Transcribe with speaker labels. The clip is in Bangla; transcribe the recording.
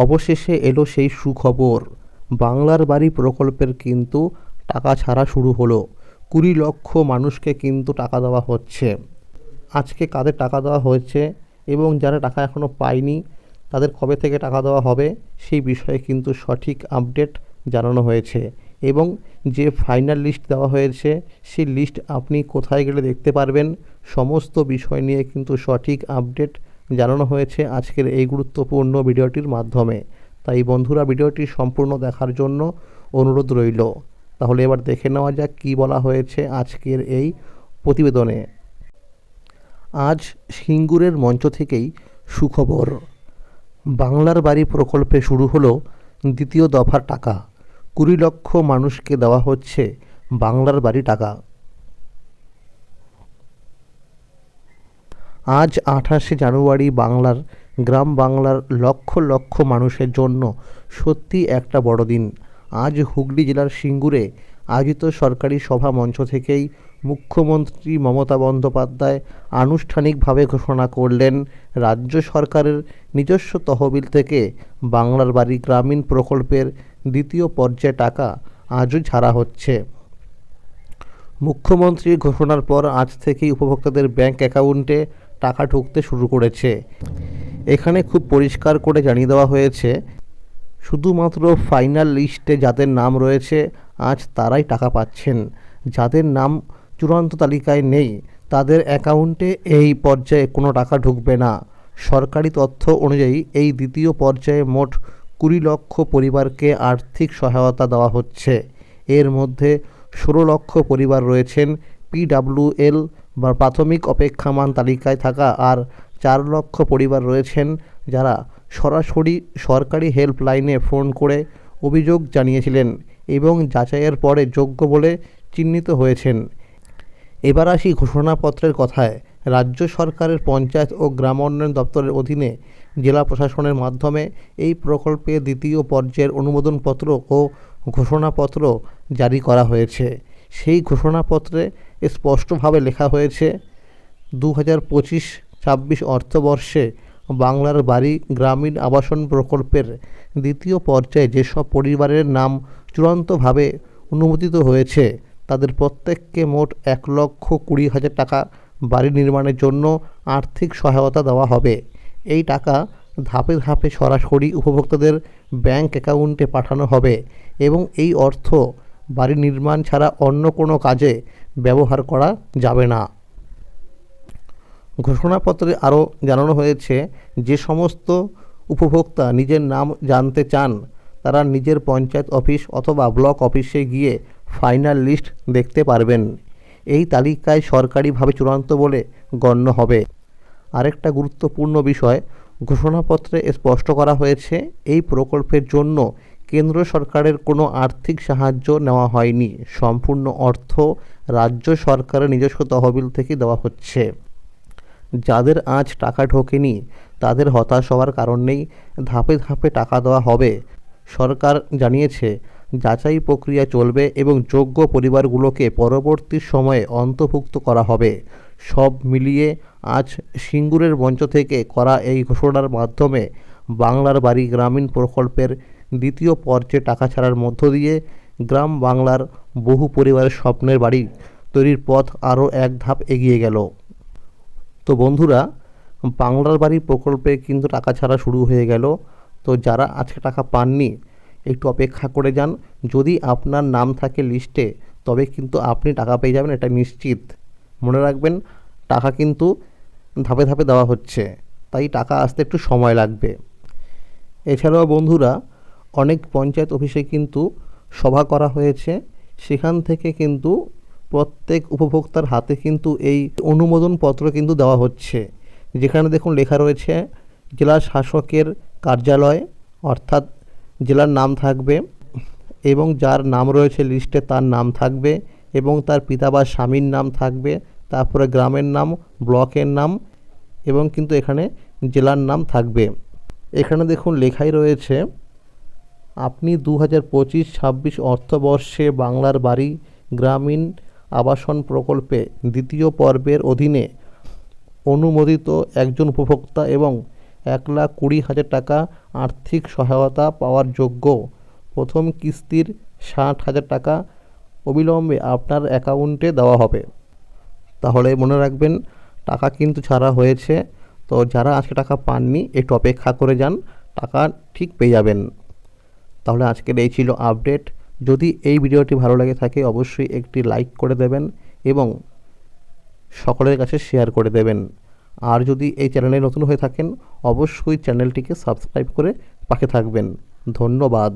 Speaker 1: অবশেষে এলো সেই সুখবর। বাংলার বাড়ি প্রকল্পের কিন্তু টাকা ছাড়া শুরু হলো। 20 লক্ষ মানুষকে কিন্তু টাকা দেওয়া হচ্ছে। আজকে কাদের টাকা দেওয়া হয়েছে এবং যারা টাকা এখনও পায়নি তাদের কবে থেকে টাকা দেওয়া হবে সেই বিষয়ে কিন্তু সঠিক আপডেট জানানো হয়েছে। এবং যে ফাইনাল লিস্ট দেওয়া হয়েছে সেই লিস্ট আপনি কোথায় গেলে দেখতে পারবেন, সমস্ত বিষয় নিয়ে কিন্তু সঠিক আপডেট জানানো হয়েছে আজকের এই গুরুত্বপূর্ণ ভিডিওটির মাধ্যমে। তাই বন্ধুরা, ভিডিওটি সম্পূর্ণ দেখার জন্য অনুরোধ রইল। তাহলে এবার দেখে নেওয়া যাক কী বলা হয়েছে আজকের এই প্রতিবেদনে। আজ সিঙ্গুরের মঞ্চ থেকেই সুখবর। বাংলার বাড়ি প্রকল্পে শুরু হলো দ্বিতীয় দফার টাকা। 20 লক্ষ মানুষকে দেওয়া হচ্ছে বাংলার বাড়ি টাকা। আজ 28শে জানুয়ারি বাংলার গ্রাম বাংলার লক্ষ লক্ষ মানুষের জন্য সত্যি একটা বড় দিন। আজ হুগলি জেলার সিঙ্গুরে আয়োজিত সরকারি সভা মঞ্চ থেকেই মুখ্যমন্ত্রী মমতা বন্দ্যোপাধ্যায় আনুষ্ঠানিকভাবে ঘোষণা করলেন, রাজ্য সরকারের নিজস্ব তহবিল থেকে বাংলার বাড়ি গ্রামীণ প্রকল্পের দ্বিতীয় পর্যায়ে টাকা আজও ছাড়া হচ্ছে। মুখ্যমন্ত্রীর ঘোষণার পর আজ থেকেই উপভোক্তাদের ব্যাংক অ্যাকাউন্টে টাকা ঢুকতে শুরু করেছে। এখানে খুব পরিষ্কার করে জানিয়ে দেওয়া হয়েছে, শুধুমাত্র ফাইনাল লিস্টে যাদের নাম রয়েছে আজ তারাই টাকা পাচ্ছেন। যাদের নাম চূড়ান্ত তালিকায় নেই তাদের অ্যাকাউন্টে এই পর্যায়ে কোনো টাকা ঢুকবে না। সরকারি তথ্য অনুযায়ী এই দ্বিতীয় পর্যায়ে মোট 20 লক্ষ পরিবারকে আর্থিক সহায়তা দেওয়া হচ্ছে। এর মধ্যে 16 লক্ষ পরিবার রয়েছেন PWL বা প্রাথমিক অপেক্ষামান তালিকায় থাকা, আর 4 লক্ষ পরিবার রয়েছেন যারা সরাসরি সরকারি হেল্পলাইনে ফোন করে অভিযোগ জানিয়েছিলেন এবং যাচাইয়ের পরে যোগ্য বলে চিহ্নিত হয়েছেন। এবার আসি ঘোষণাপত্রের কথায়। রাজ্য সরকারের পঞ্চায়েত ও গ্রাম উন্নয়ন দপ্তরের অধীনে জেলা প্রশাসনের মাধ্যমে এই প্রকল্পে দ্বিতীয় পর্যায়ের অনুমোদনপত্র ও ঘোষণাপত্র জারি করা হয়েছে। সেই ঘোষণাপত্রে স্পষ্টভাবে লেখা হয়েছে, 2025-26 অর্থবর্ষে বাংলার বাড়ি গ্রামীণ আবাসন প্রকল্পের দ্বিতীয় পর্যায়ে যেসব পরিবারের নাম চূড়ান্তভাবে অনুমোদিত হয়েছে তাদের প্রত্যেককে মোট 1,20,000 টাকা বাড়ি নির্মাণের জন্য আর্থিক সহায়তা দেওয়া হবে। এই টাকা ধাপে ধাপে সরাসরি উপভোক্তাদের ব্যাংক অ্যাকাউন্টে পাঠানো হবে এবং এই অর্থ বাড়ি নির্মাণ ছাড়া অন্য কোনো কাজে ব্যবহার করা যাবে না। ঘোষণাপত্রে আরও জানানো হয়েছে, যে সমস্ত উপভোক্তা নিজের নাম জানতে চান তারা নিজের পঞ্চায়েত অফিস অথবা ব্লক অফিসে গিয়ে ফাইনাল লিস্ট দেখতে পারবেন। এই তালিকায় সরকারিভাবে চূড়ান্ত বলে গণ্য হবে। আরেকটা গুরুত্বপূর্ণ বিষয়, ঘোষণাপত্রে স্পষ্ট করা হয়েছে, এই প্রকল্পের জন্য কেন্দ্র সরকারের কোনো আর্থিক সাহায্য নেওয়া হয়নি। সম্পূর্ণ অর্থ রাজ্য সরকারের নিজস্ব তহবিল থেকে দেওয়া হচ্ছে। যাদের আজ টাকা ঢোকেনি তাদের হতাশ হওয়ার কারণ নেই, ধাপে ধাপে টাকা দেওয়া হবে। সরকার জানিয়েছে, যাচাই প্রক্রিয়া চলবে এবং যোগ্য পরিবারগুলোকে পরবর্তী সময়ে অন্তর্ভুক্ত করা হবে। সব মিলিয়ে আজ সিঙ্গুরের মঞ্চ থেকে করা এই ঘোষণার মাধ্যমে বাংলার বাড়ি গ্রামীণ প্রকল্পের দ্বিতীয় পর্যায়ে টাকা ছাড়ার মধ্য দিয়ে গ্রাম বাংলার বহু পরিবারের স্বপ্নের বাড়ি তৈরির পথ আরও এক ধাপ এগিয়ে গেল। তো বন্ধুরা, বাংলার বাড়ি প্রকল্পে কিন্তু টাকা ছাড়া শুরু হয়ে গেল। তো যারা আজকে টাকা পাননি একটু অপেক্ষা করে যান। যদি আপনার নাম থাকে লিস্টে তবে কিন্তু আপনি টাকা পেয়ে যাবেন, এটা নিশ্চিত। মনে রাখবেন, টাকা কিন্তু ধাপে ধাপে দেওয়া হচ্ছে, তাই টাকা আসতে একটু সময় লাগবে। এছাড়াও বন্ধুরা, অনেক পঞ্চায়েত অফিসে কিন্তু সভা করা হয়েছে, সেখান থেকে কিন্তু প্রত্যেক উপভোক্তার হাতে কিন্তু এই অনুমোদনপত্র কিন্তু দেওয়া হচ্ছে। যেখানে দেখুন লেখা রয়েছে জেলা শাসকের কার্যালয়, অর্থাৎ জেলার নাম থাকবে এবং যার নাম রয়েছে লিস্টে তার নাম থাকবে এবং তার পিতা বা স্বামীর নাম থাকবে, তারপরে গ্রামের নাম, ব্লকের নাম এবং কিন্তু এখানে জেলার নাম থাকবে। এখানে দেখুন লেখাই রয়েছে, আপনি 2025-26 অর্থবর্ষে বাংলার বাড়ি গ্রামীণ আবাসন প্রকল্পে দ্বিতীয় পর্বের অধীনে অনুমোদিত একজন উপভোক্তা এবং 1,20,000 টাকা আর্থিক সহায়তা পাওয়ার যোগ্য। প্রথম কিস্তির 60,000 টাকা অবিলম্বে আপনার অ্যাকাউন্টে দেওয়া হবে। তাহলে মনে রাখবেন, টাকা কিন্তু ছাড়া হয়েছে। তো যারা আজকে টাকা পাননি একটু অপেক্ষা করে যান, টাকা ঠিক পেয়ে যাবেন। তাহলে আজকের এই ছিল আপডেট। যদি এই ভিডিওটি ভালো লাগে থাকে অবশ্যই একটি লাইক করে দেবেন এবং সকলের কাছে শেয়ার করে দেবেন। আর যদি এই চ্যানেলে নতুন হয়ে থাকেন অবশ্যই চ্যানেলটিকে সাবস্ক্রাইব করে পাশে থাকবেন। ধন্যবাদ।